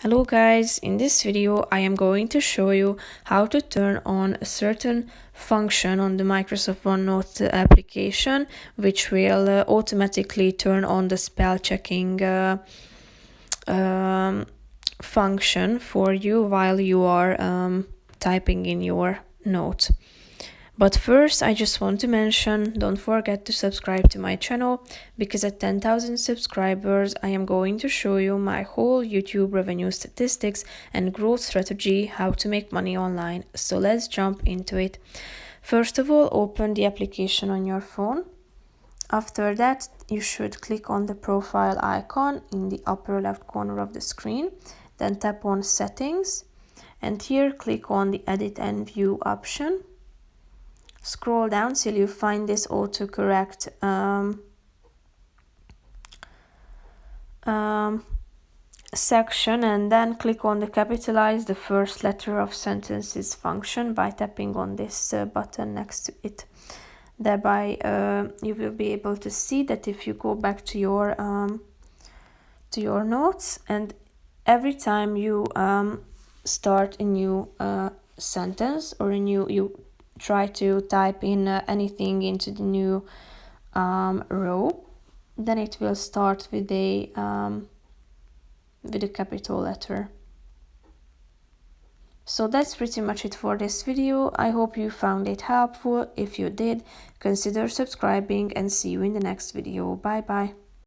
Hello guys, in this video I am going to show you how to turn on a certain function on the Microsoft OneNote application, which will automatically turn on the spell checking function for you while you are typing in your note. But first, I just want to mention, don't forget to subscribe to my channel, because at 10,000 subscribers, I am going to show you my whole YouTube revenue statistics and growth strategy, how to make money online. So let's jump into it. First of all, open the application on your phone. After that, you should click on the profile icon in the upper left corner of the screen. Then tap on Settings, and here click on the Edit and View option. Scroll down till you find this autocorrect section, and then click on the capitalize the first letter of sentences function by tapping on this button next to it. Thereby you will be able to see that if you go back to your notes, and every time you start a new sentence or you try to type in anything into the new row, then it will start with a capital letter. So that's pretty much it for this video. I hope you found it helpful. If you did, consider subscribing, and see you in the next video. Bye bye.